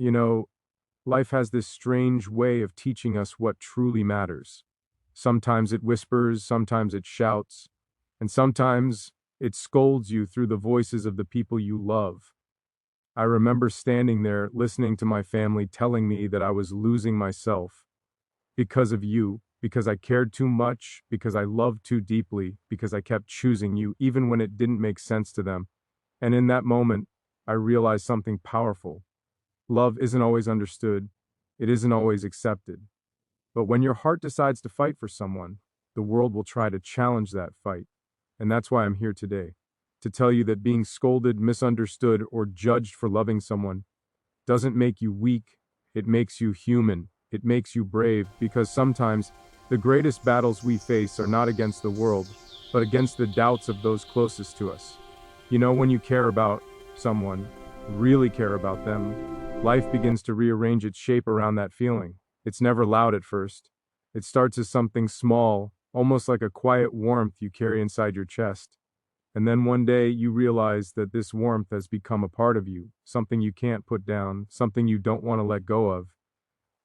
You know, life has this strange way of teaching us what truly matters. Sometimes it whispers, sometimes it shouts, and sometimes it scolds you through the voices of the people you love. I remember standing there listening to my family telling me that I was losing myself because of you, because I cared too much, because I loved too deeply, because I kept choosing you even when it didn't make sense to them. And in that moment, I realized something powerful. Love isn't always understood, it isn't always accepted. But when your heart decides to fight for someone, the world will try to challenge that fight. And that's why I'm here today, to tell you that being scolded, misunderstood, or judged for loving someone doesn't make you weak, it makes you human. It makes you brave because sometimes the greatest battles we face are not against the world, but against the doubts of those closest to us. You know, when you care about someone, really care about them, life begins to rearrange its shape around that feeling. It's never loud at first. It starts as something small, almost like a quiet warmth you carry inside your chest. And then one day you realize that this warmth has become a part of you, something you can't put down, something you don't want to let go of.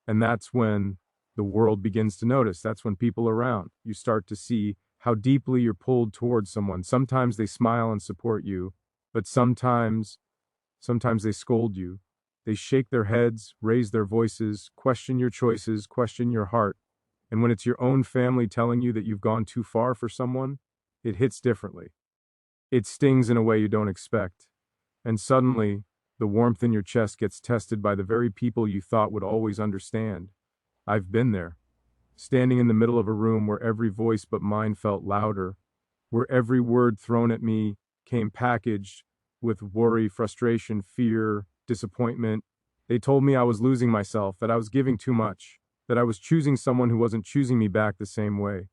And that's when the world begins to notice. That's when people around you start to see how deeply you're pulled towards someone. Sometimes they smile and support you, but sometimes they scold you. They shake their heads, raise their voices, question your choices, question your heart. And when it's your own family telling you that you've gone too far for someone, it hits differently. It stings in a way you don't expect. And suddenly, the warmth in your chest gets tested by the very people you thought would always understand. I've been there, standing in the middle of a room where every voice but mine felt louder, where every word thrown at me came packaged with worry, frustration, fear, disappointment. They told me I was losing myself, that I was giving too much, that I was choosing someone who wasn't choosing me back the same way.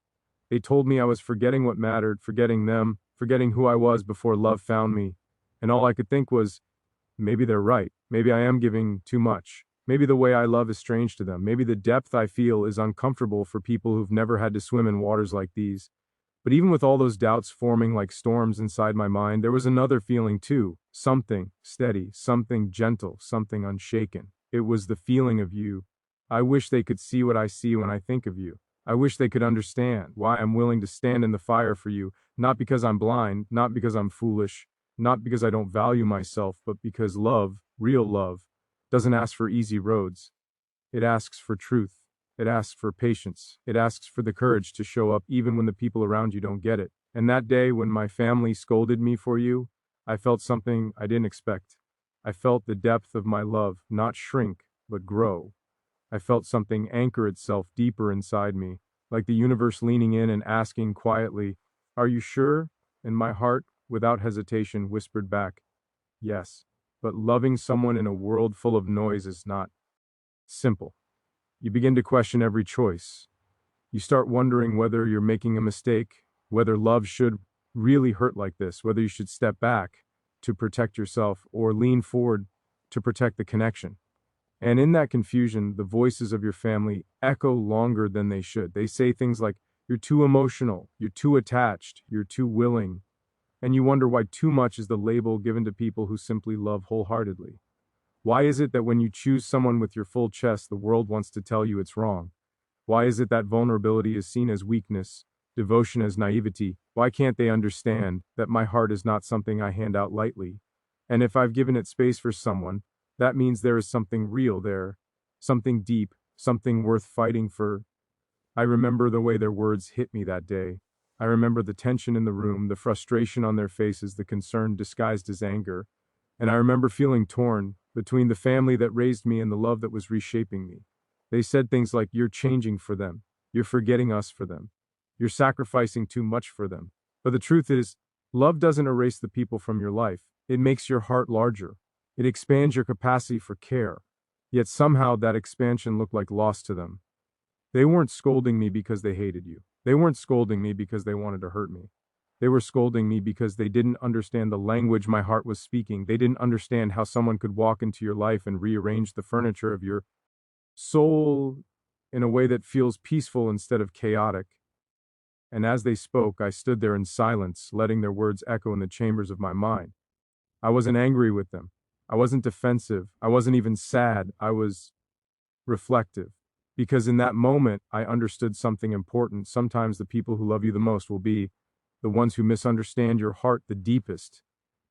They told me I was forgetting what mattered, forgetting them, forgetting who I was before love found me. And all I could think was, maybe they're right. Maybe I am giving too much. Maybe the way I love is strange to them. Maybe the depth I feel is uncomfortable for people who've never had to swim in waters like these. But even with all those doubts forming like storms inside my mind, there was another feeling too. Something steady, something gentle, something unshaken. It was the feeling of you. I wish they could see what I see when I think of you. I wish they could understand why I'm willing to stand in the fire for you, not because I'm blind, not because I'm foolish, not because I don't value myself, but because love, real love, doesn't ask for easy roads. It asks for truth. It asks for patience. It asks for the courage to show up even when the people around you don't get it. And that day when my family scolded me for you, I felt something I didn't expect. I felt the depth of my love not shrink, but grow. I felt something anchor itself deeper inside me, like the universe leaning in and asking quietly, "Are you sure?" And my heart, without hesitation, whispered back, "Yes." But loving someone in a world full of noise is not simple. You begin to question every choice. You start wondering whether you're making a mistake, whether love should really hurt like this, whether you should step back to protect yourself or lean forward to protect the connection. And in that confusion, the voices of your family echo longer than they should. They say things like, "You're too emotional, you're too attached, you're too willing." And you wonder why too much is the label given to people who simply love wholeheartedly. Why is it that when you choose someone with your full chest, the world wants to tell you it's wrong? Why is it that vulnerability is seen as weakness, devotion as naivety? Why can't they understand that my heart is not something I hand out lightly? And if I've given it space for someone, that means there is something real there, something deep, something worth fighting for. I remember the way their words hit me that day. I remember the tension in the room, the frustration on their faces, the concern disguised as anger. And I remember feeling torn between the family that raised me and the love that was reshaping me. They said things like, "You're changing for them. You're forgetting us for them. You're sacrificing too much for them." But the truth is, love doesn't erase the people from your life. It makes your heart larger. It expands your capacity for care. Yet somehow that expansion looked like loss to them. They weren't scolding me because they hated you. They weren't scolding me because they wanted to hurt me. They were scolding me because they didn't understand the language my heart was speaking. They didn't understand how someone could walk into your life and rearrange the furniture of your soul in a way that feels peaceful instead of chaotic. And as they spoke, I stood there in silence, letting their words echo in the chambers of my mind. I wasn't angry with them. I wasn't defensive. I wasn't even sad. I was reflective. Because in that moment, I understood something important. Sometimes the people who love you the most will be the ones who misunderstand your heart the deepest.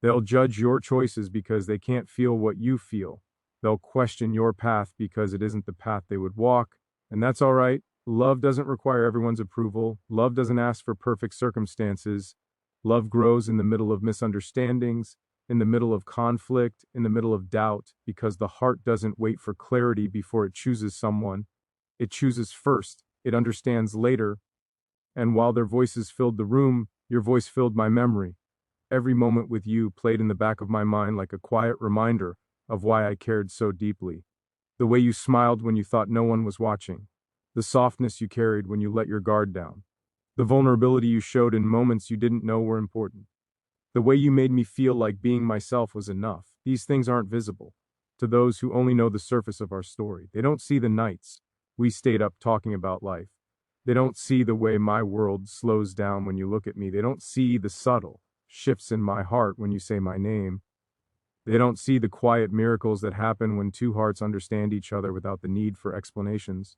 They'll judge your choices because they can't feel what you feel. They'll question your path because it isn't the path they would walk. And that's all right. Love doesn't require everyone's approval. Love doesn't ask for perfect circumstances. Love grows in the middle of misunderstandings, in the middle of conflict, in the middle of doubt, because the heart doesn't wait for clarity before it chooses someone. It chooses first. It understands later. And while their voices filled the room, your voice filled my memory. Every moment with you played in the back of my mind like a quiet reminder of why I cared so deeply. The way you smiled when you thought no one was watching. The softness you carried when you let your guard down. The vulnerability you showed in moments you didn't know were important. The way you made me feel like being myself was enough. These things aren't visible to those who only know the surface of our story. They don't see the nights we stayed up talking about life. They don't see the way my world slows down when you look at me. They don't see the subtle shifts in my heart when you say my name. They don't see the quiet miracles that happen when two hearts understand each other without the need for explanations.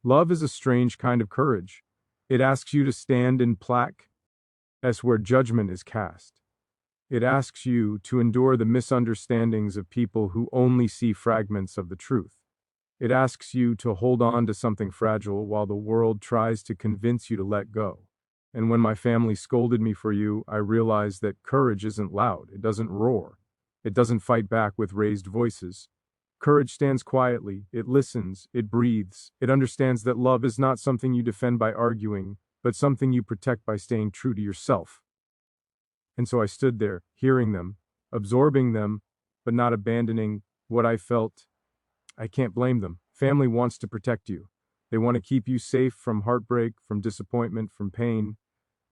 Love is a strange kind of courage. It asks you to stand in plaque as where judgment is cast. It asks you to endure the misunderstandings of people who only see fragments of the truth. It asks you to hold on to something fragile while the world tries to convince you to let go. And when my family scolded me for you, I realized that courage isn't loud. It doesn't roar. It doesn't fight back with raised voices. Courage stands quietly. It listens. It breathes. It understands that love is not something you defend by arguing, but something you protect by staying true to yourself. And so I stood there, hearing them, absorbing them, but not abandoning what I felt. I can't blame them. Family wants to protect you. They want to keep you safe from heartbreak, from disappointment, from pain.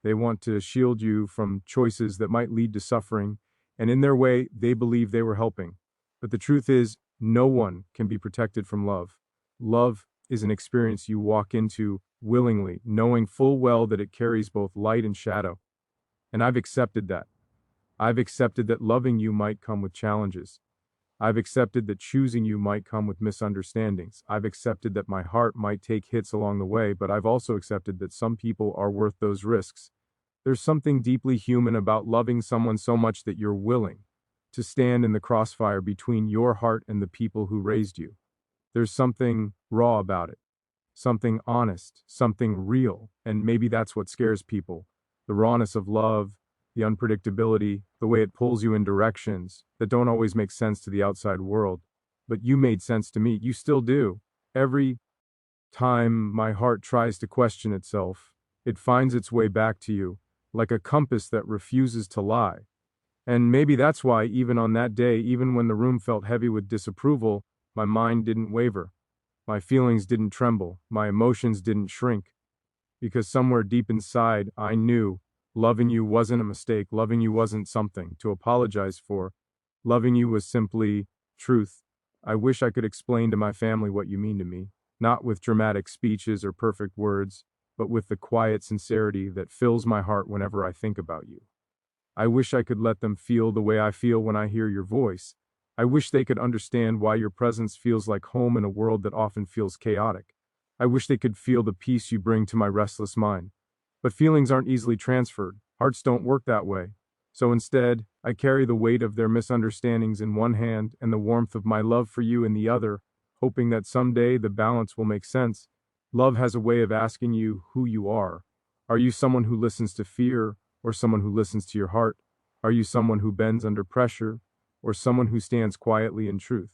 They want to shield you from choices that might lead to suffering. And in their way, they believe they were helping. But the truth is, no one can be protected from love. Love is an experience you walk into willingly, knowing full well that it carries both light and shadow. And I've accepted that. I've accepted that loving you might come with challenges. I've accepted that choosing you might come with misunderstandings. I've accepted that my heart might take hits along the way, but I've also accepted that some people are worth those risks. There's something deeply human about loving someone so much that you're willing to stand in the crossfire between your heart and the people who raised you. There's something raw about it, something honest, something real, and maybe that's what scares people. The rawness of love, the unpredictability, the way it pulls you in directions that don't always make sense to the outside world. But you made sense to me. You still do. Every time my heart tries to question itself, it finds its way back to you, like a compass that refuses to lie. And maybe that's why, even on that day, even when the room felt heavy with disapproval, my mind didn't waver. My feelings didn't tremble. My emotions didn't shrink. Because somewhere deep inside, I knew loving you wasn't a mistake. Loving you wasn't something to apologize for. Loving you was simply truth. I wish I could explain to my family what you mean to me, not with dramatic speeches or perfect words, but with the quiet sincerity that fills my heart whenever I think about you. I wish I could let them feel the way I feel when I hear your voice. I wish they could understand why your presence feels like home in a world that often feels chaotic. I wish they could feel the peace you bring to my restless mind. But feelings aren't easily transferred. Hearts don't work that way. So instead, I carry the weight of their misunderstandings in one hand and the warmth of my love for you in the other, hoping that someday the balance will make sense. Love has a way of asking you who you are. Are you someone who listens to fear, or someone who listens to your heart? Are you someone who bends under pressure, or someone who stands quietly in truth?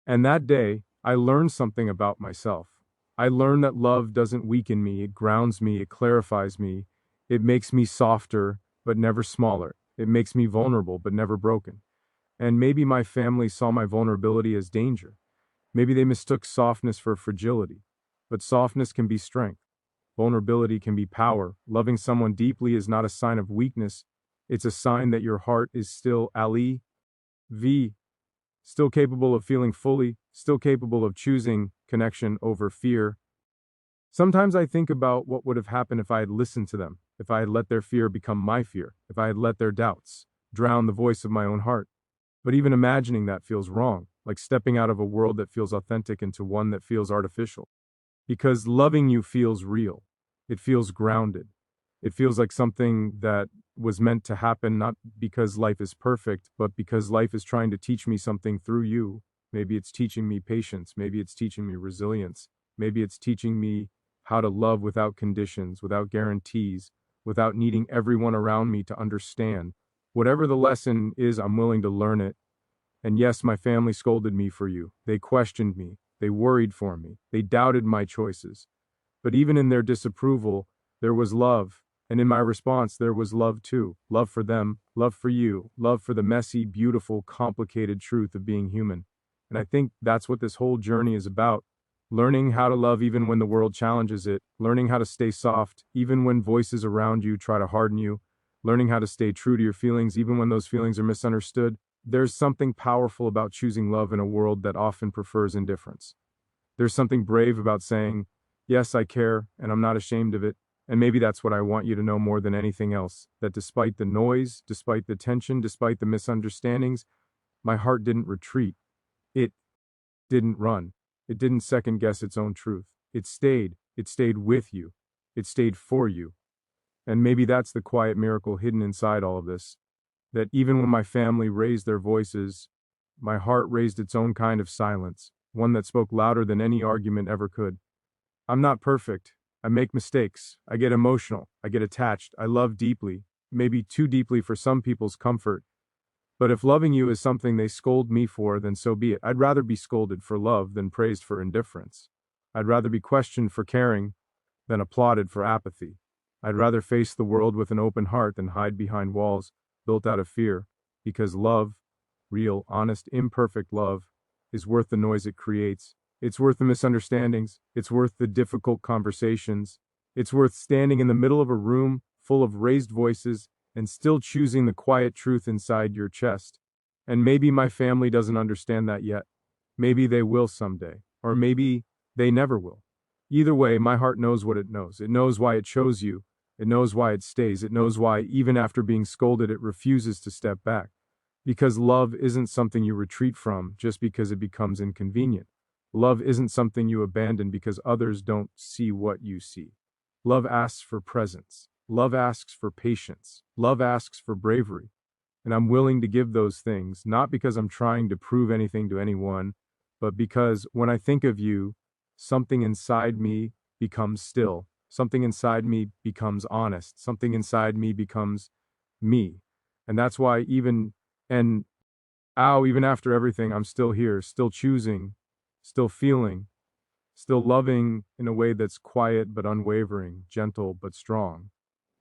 And that day, I learned something about myself. I learned that love doesn't weaken me, it grounds me, it clarifies me. It makes me softer, but never smaller. It makes me vulnerable, but never broken. And maybe my family saw my vulnerability as danger. Maybe they mistook softness for fragility. But softness can be strength. Vulnerability can be power. Loving someone deeply is not a sign of weakness. It's a sign that your heart is still still capable of feeling fully, still capable of choosing connection over fear. Sometimes I think about what would have happened if I had listened to them, if I had let their fear become my fear, if I had let their doubts drown the voice of my own heart. But even imagining that feels wrong, like stepping out of a world that feels authentic into one that feels artificial. Because loving you feels real. It feels grounded. It feels like something that was meant to happen not because life is perfect, but because life is trying to teach me something through you. Maybe it's teaching me patience. Maybe it's teaching me resilience. Maybe it's teaching me how to love without conditions, without guarantees, without needing everyone around me to understand. Whatever the lesson is, I'm willing to learn it. And yes, my family scolded me for you. They questioned me. They worried for me. They doubted my choices. But even in their disapproval, there was love. And in my response, there was love too. Love for them, love for you, love for the messy, beautiful, complicated truth of being human. And I think that's what this whole journey is about. Learning how to love even when the world challenges it, learning how to stay soft even when voices around you try to harden you, learning how to stay true to your feelings even when those feelings are misunderstood. There's something powerful about choosing love in a world that often prefers indifference. There's something brave about saying, yes, I care, and I'm not ashamed of it. And maybe that's what I want you to know more than anything else, that despite the noise, despite the tension, despite the misunderstandings, my heart didn't retreat. It didn't run. It didn't second guess its own truth. It stayed. It stayed with you. It stayed for you. And maybe that's the quiet miracle hidden inside all of this, that even when my family raised their voices, my heart raised its own kind of silence, one that spoke louder than any argument ever could. I'm not perfect. I make mistakes. I get emotional. I get attached. I love deeply, maybe too deeply for some people's comfort. But if loving you is something they scold me for, then so be it. I'd rather be scolded for love than praised for indifference. I'd rather be questioned for caring than applauded for apathy. I'd rather face the world with an open heart than hide behind walls built out of fear, because love, real, honest, imperfect love, is worth the noise it creates. It's worth the misunderstandings. It's worth the difficult conversations. It's worth standing in the middle of a room full of raised voices and still choosing the quiet truth inside your chest. And maybe my family doesn't understand that yet. Maybe they will someday, or maybe they never will. Either way, my heart knows what it knows. It knows why it chose you. It knows why it stays. It knows why, even after being scolded, it refuses to step back. Because love isn't something you retreat from just because it becomes inconvenient. Love isn't something you abandon because others don't see what you see. Love asks for presence. Love asks for patience. Love asks for bravery. And I'm willing to give those things, not because I'm trying to prove anything to anyone, but because when I think of you, something inside me becomes still. Something inside me becomes honest. Something inside me becomes me. And that's why and even after everything, I'm still here, still choosing, still feeling, still loving in a way that's quiet but unwavering, gentle but strong.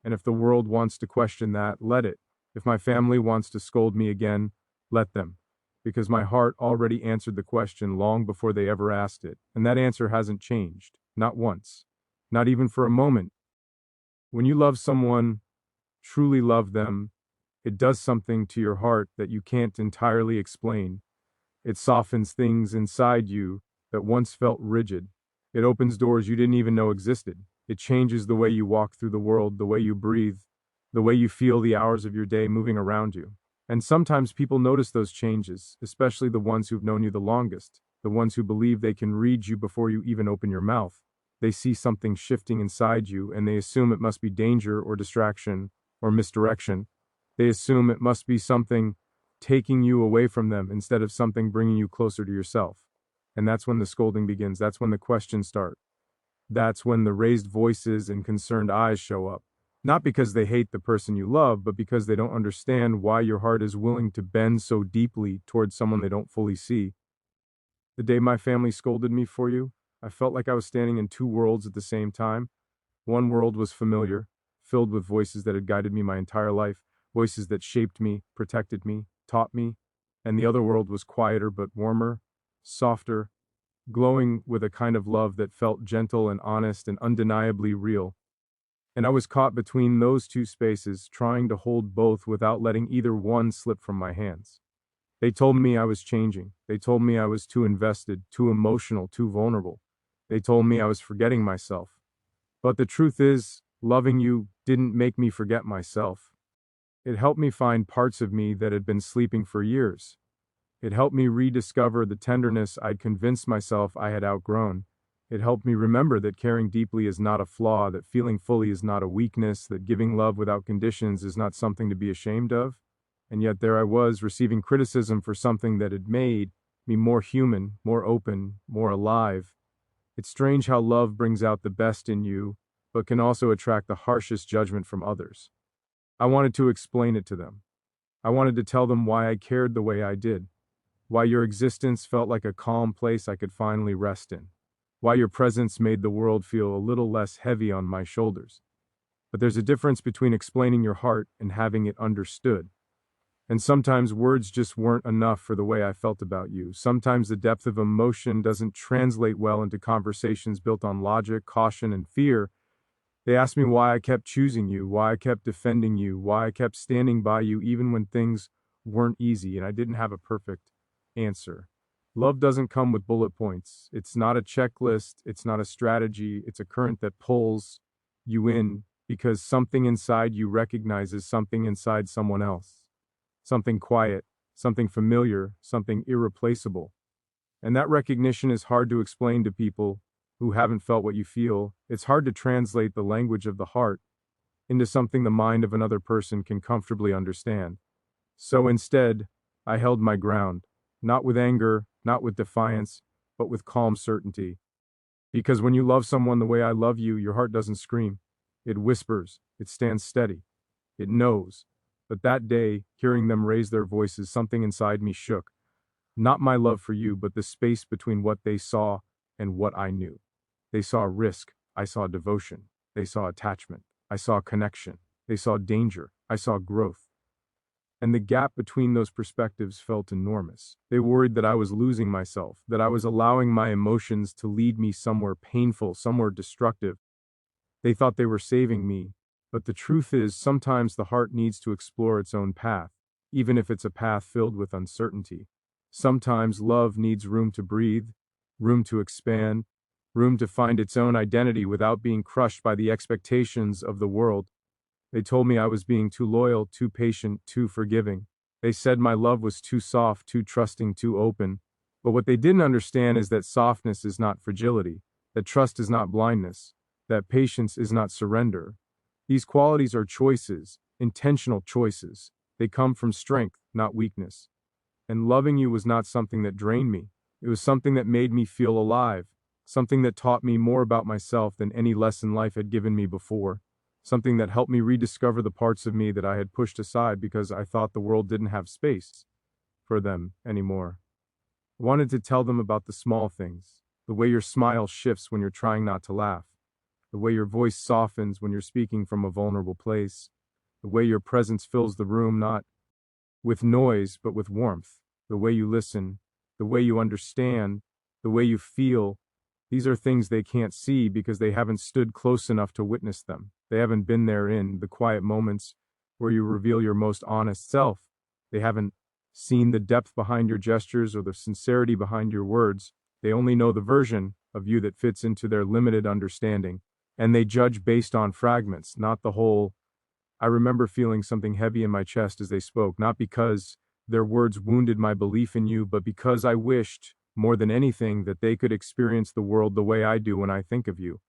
And if the world wants to question that, let it. If my family wants to scold me again, let them. Because my heart already answered the question long before they ever asked it. And that answer hasn't changed. Not once. Not even for a moment. When you love someone, truly love them, it does something to your heart that you can't entirely explain. It softens things inside you that once felt rigid. It opens doors you didn't even know existed. It changes the way you walk through the world, the way you breathe, the way you feel the hours of your day moving around you. And sometimes people notice those changes, especially the ones who've known you the longest, the ones who believe they can read you before you even open your mouth. They see something shifting inside you and they assume it must be danger or distraction or misdirection. They assume it must be something taking you away from them instead of something bringing you closer to yourself. And that's when the scolding begins. That's when the questions start. That's when the raised voices and concerned eyes show up. Not because they hate the person you love, but because they don't understand why your heart is willing to bend so deeply towards someone they don't fully see. The day my family scolded me for you, I felt like I was standing in two worlds at the same time. One world was familiar, filled with voices that had guided me my entire life, voices that shaped me, protected me, taught me. And the other world was quieter but warmer, softer, glowing with a kind of love that felt gentle and honest and undeniably real. And I was caught between those two spaces, trying to hold both without letting either one slip from my hands. They told me I was changing. They told me I was too invested, too emotional, too vulnerable. They told me I was forgetting myself. But the truth is, loving you didn't make me forget myself. It helped me find parts of me that had been sleeping for years. It helped me rediscover the tenderness I'd convinced myself I had outgrown. It helped me remember that caring deeply is not a flaw, that feeling fully is not a weakness, that giving love without conditions is not something to be ashamed of. And yet there I was, receiving criticism for something that had made me more human, more open, more alive. It's strange how love brings out the best in you, but can also attract the harshest judgment from others. I wanted to explain it to them. I wanted to tell them why I cared the way I did, why your existence felt like a calm place I could finally rest in, why your presence made the world feel a little less heavy on my shoulders. But there's a difference between explaining your heart and having it understood. And sometimes words just weren't enough for the way I felt about you. Sometimes the depth of emotion doesn't translate well into conversations built on logic, caution, and fear. They asked me why I kept choosing you, why I kept defending you, why I kept standing by you even when things weren't easy, and I didn't have a perfect answer. Love doesn't come with bullet points. It's not a checklist, it's not a strategy, it's a current that pulls you in because something inside you recognizes something inside someone else. Something quiet, something familiar, something irreplaceable. And that recognition is hard to explain to people who haven't felt what you feel. It's hard to translate the language of the heart into something the mind of another person can comfortably understand. So instead, I held my ground, not with anger, not with defiance, but with calm certainty. Because when you love someone the way I love you, your heart doesn't scream. It whispers, it stands steady, it knows. But that day, hearing them raise their voices, something inside me shook. Not my love for you, but the space between what they saw and what I knew. They saw risk, I saw devotion. They saw attachment, I saw connection. They saw danger, I saw growth. And the gap between those perspectives felt enormous. They worried that I was losing myself, that I was allowing my emotions to lead me somewhere painful, somewhere destructive. They thought they were saving me, but the truth is sometimes the heart needs to explore its own path, even if it's a path filled with uncertainty. Sometimes love needs room to breathe, room to expand, room to find its own identity without being crushed by the expectations of the world. They told me I was being too loyal, too patient, too forgiving. They said my love was too soft, too trusting, too open. But what they didn't understand is that softness is not fragility, that trust is not blindness, that patience is not surrender. These qualities are choices, intentional choices. They come from strength, not weakness. And loving you was not something that drained me. It was something that made me feel alive, something that taught me more about myself than any lesson life had given me before, something that helped me rediscover the parts of me that I had pushed aside because I thought the world didn't have space for them anymore. I wanted to tell them about the small things, the way your smile shifts when you're trying not to laugh, the way your voice softens when you're speaking from a vulnerable place, the way your presence fills the room not with noise but with warmth, the way you listen, the way you understand, the way you feel. These are things they can't see because they haven't stood close enough to witness them. They haven't been there in the quiet moments where you reveal your most honest self. They haven't seen the depth behind your gestures or the sincerity behind your words. They only know the version of you that fits into their limited understanding. And they judge based on fragments, not the whole. I remember feeling something heavy in my chest as they spoke, not because their words wounded my belief in you, but because I wished, more than anything, that they could experience the world the way I do when I think of you.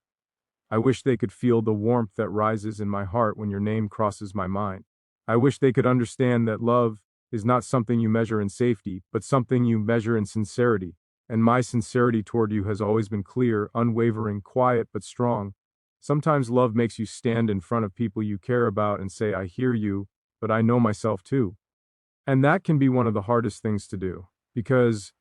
I wish they could feel the warmth that rises in my heart when your name crosses my mind. I wish they could understand that love is not something you measure in safety, but something you measure in sincerity. And my sincerity toward you has always been clear, unwavering, quiet, but strong. Sometimes love makes you stand in front of people you care about and say, I hear you, but I know myself too. And that can be one of the hardest things to do, because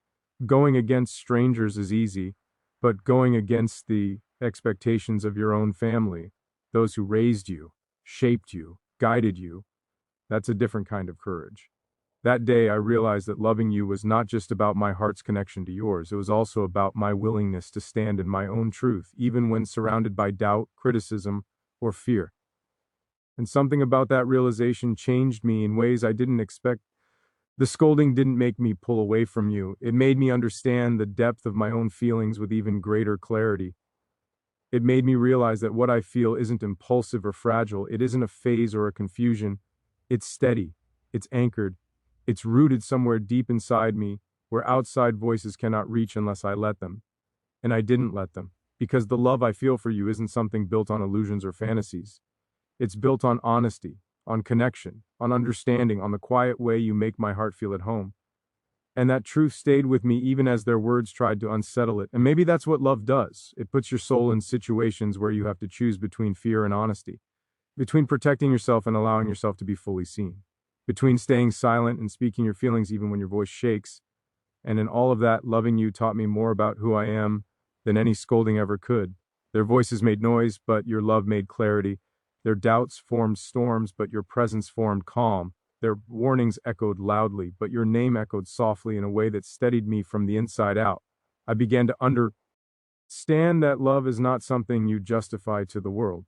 going against strangers is easy, but going against the expectations of your own family, those who raised you, shaped you, guided you, that's a different kind of courage. That day, I realized that loving you was not just about my heart's connection to yours, it was also about my willingness to stand in my own truth, even when surrounded by doubt, criticism, or fear. And something about that realization changed me in ways I didn't expect. The scolding didn't make me pull away from you. It made me understand the depth of my own feelings with even greater clarity. It made me realize that what I feel isn't impulsive or fragile. It isn't a phase or a confusion. It's steady. It's anchored. It's rooted somewhere deep inside me, where outside voices cannot reach unless I let them. And I didn't let them. Because the love I feel for you isn't something built on illusions or fantasies. It's built on honesty, on connection, on understanding, on the quiet way you make my heart feel at home. And that truth stayed with me even as their words tried to unsettle it. And maybe that's what love does. It puts your soul in situations where you have to choose between fear and honesty, between protecting yourself and allowing yourself to be fully seen, between staying silent and speaking your feelings even when your voice shakes. And in all of that, loving you taught me more about who I am than any scolding ever could. Their voices made noise, but your love made clarity. Their doubts formed storms, but your presence formed calm. Their warnings echoed loudly, but your name echoed softly in a way that steadied me from the inside out. I began to understand that love is not something you justify to the world.